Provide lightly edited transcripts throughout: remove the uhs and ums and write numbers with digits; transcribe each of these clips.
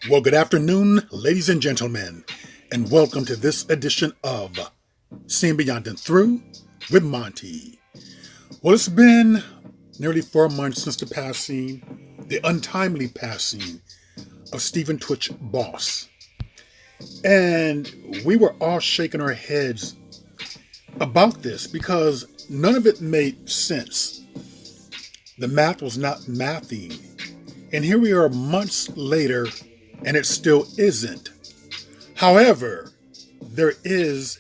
Well, good afternoon, ladies and gentlemen, and welcome to this edition of Seeing Beyond and Through with Monty. Well, it's been nearly 4 months since the untimely passing of Stephen Twitch Boss. And we were all shaking our heads about this because none of it made sense. The math was not mathing. And here we are months later, and it still isn't. However, there is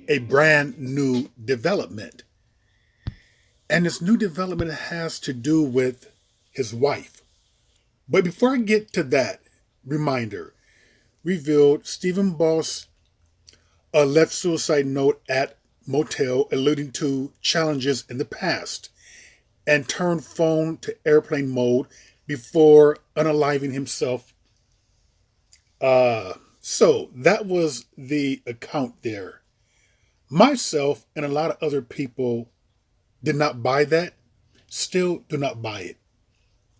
a brand new development. And this new development has to do with his wife. But before I get to that, reminder, revealed Stephen Boss left suicide note at motel alluding to challenges in the past and turned phone to airplane mode before unaliving himself. So that was the account there. Myself and a lot of other people did not buy that, still do not buy it.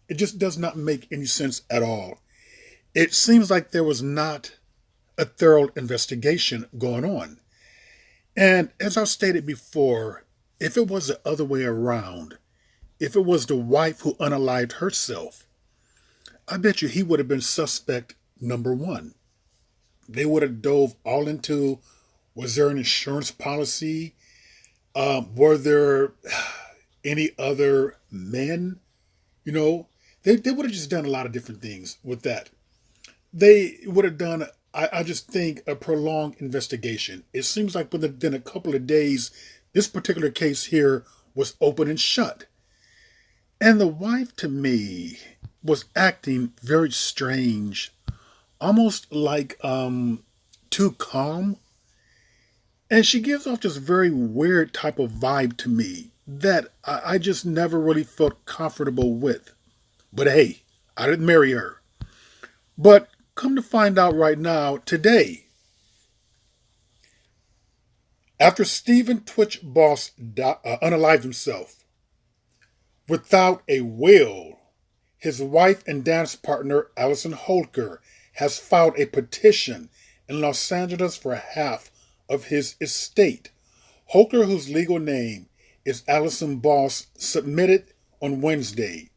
It just does not make any sense at all. It seems like there was not a thorough investigation going on. And as I've stated before, if it was the other way around, if it was the wife who unalived herself, I bet you he would have been suspect number one. They would have dove all into, was there an insurance policy? Were there any other men? You know, they would have just done a lot of different things with that. They would have done, I just think, a prolonged investigation. It seems like within a couple of days, this particular case here was open and shut. And the wife, to me, was acting very strange, almost like too calm. And she gives off this very weird type of vibe to me that I just never really felt comfortable with. But hey, I didn't marry her. But come to find out right now, today, after Stephen Twitch Boss unalived himself without a will, his wife and dance partner, Allison Holker, has filed a petition in Los Angeles for half of his estate. Holker, whose legal name is Allison Boss, submitted on Wednesday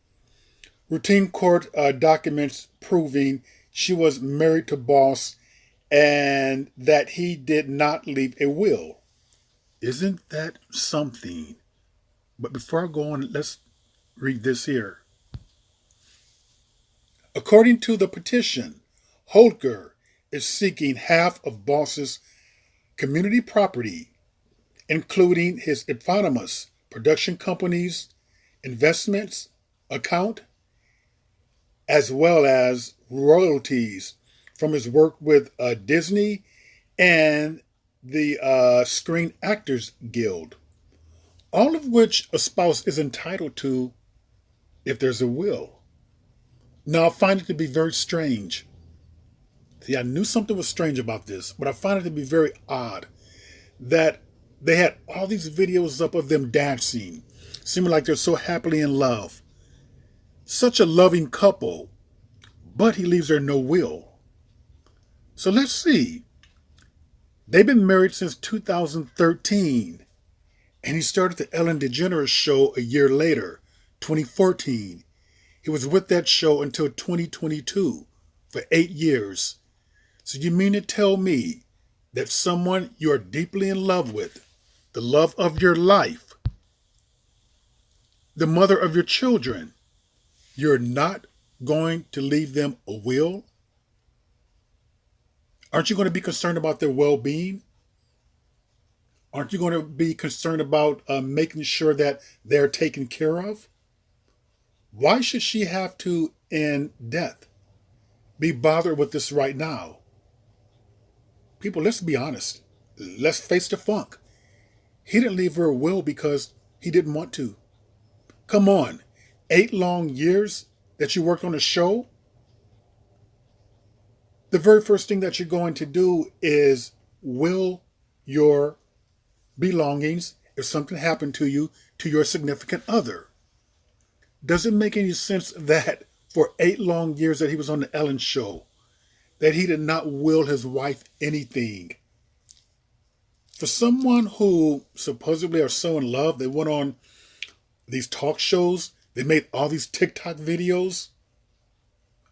routine court documents proving she was married to Boss and that he did not leave a will. Isn't that something? But before I go on, let's read this here. According to the petition, Holker is seeking half of Boss's community property, including his eponymous production company's investments account, as well as royalties from his work with Disney and the Screen Actors Guild, all of which a spouse is entitled to if there's a will. Now, I find it to be very strange. See, I knew something was strange about this, but I find it to be very odd that they had all these videos up of them dancing, seeming like they're so happily in love. Such a loving couple, but he leaves her no will. So let's see. They've been married since 2013, and he started the Ellen DeGeneres show a year later, 2014. He was with that show until 2022, for 8 years. So you mean to tell me that someone you are deeply in love with, the love of your life, the mother of your children, you're not going to leave them a will? Aren't you going to be concerned about their well-being? Aren't you going to be concerned about making sure that they're taken care of? Why should she have to, in death, be bothered with this right now? People, let's be honest. Let's face the funk. He didn't leave her a will because he didn't want to. Come on, 8 long years that you worked on a show? The very first thing that you're going to do is will your belongings, if something happened to you, to your significant other. Does it make any sense that for 8 long years that he was on the Ellen show, that he did not will his wife anything. For someone who supposedly are so in love, they went on these talk shows, they made all these TikTok videos,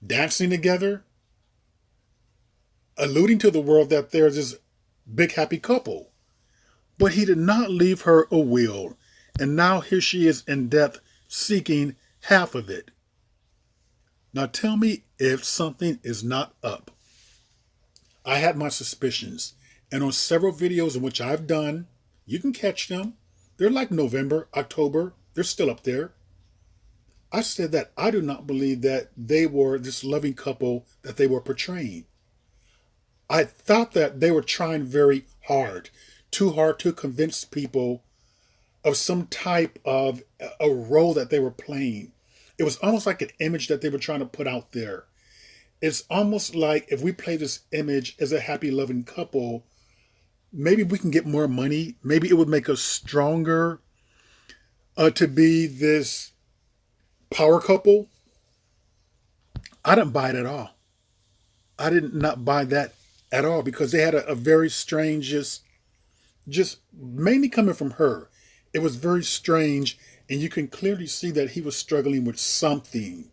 dancing together, alluding to the world that there's this big happy couple. But he did not leave her a will, and now here she is in debt seeking half of it. Now tell me if something is not up. I had my suspicions, and on several videos in which I've done, you can catch them. They're like November, October, they're still up there. I said that I do not believe that they were this loving couple that they were portraying. I thought that they were trying very hard, too hard to convince people of some type of a role that they were playing. It was almost like an image that they were trying to put out there. It's almost like if we play this image as a happy, loving couple, maybe we can get more money. Maybe it would make us stronger to be this power couple. I didn't buy it at all. I did not buy that at all because they had a very strange, just mainly coming from her. It was very strange, and you can clearly see that he was struggling with something.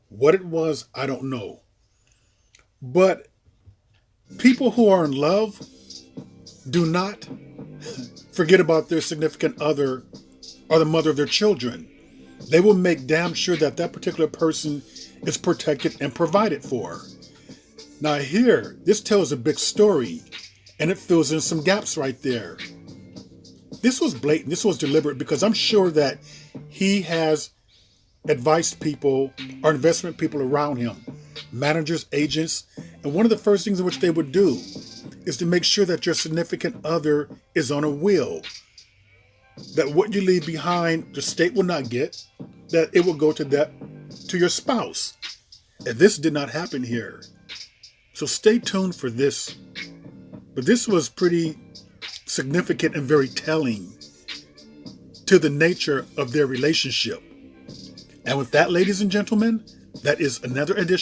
What it was, I don't know. But people who are in love do not forget about their significant other or the mother of their children. They will make damn sure that that particular person is protected and provided for. Now here, this tells a big story, and it fills in some gaps right there. This was blatant, this was deliberate, because I'm sure that he has advised people or investment people around him, managers, agents, and one of the first things in which they would do is to make sure that your significant other is on a will. That what you leave behind, the state will not get, that it will go to your spouse. And this did not happen here. So stay tuned for this. But this was pretty significant and very telling to the nature of their relationship. And with that, ladies and gentlemen, that is another edition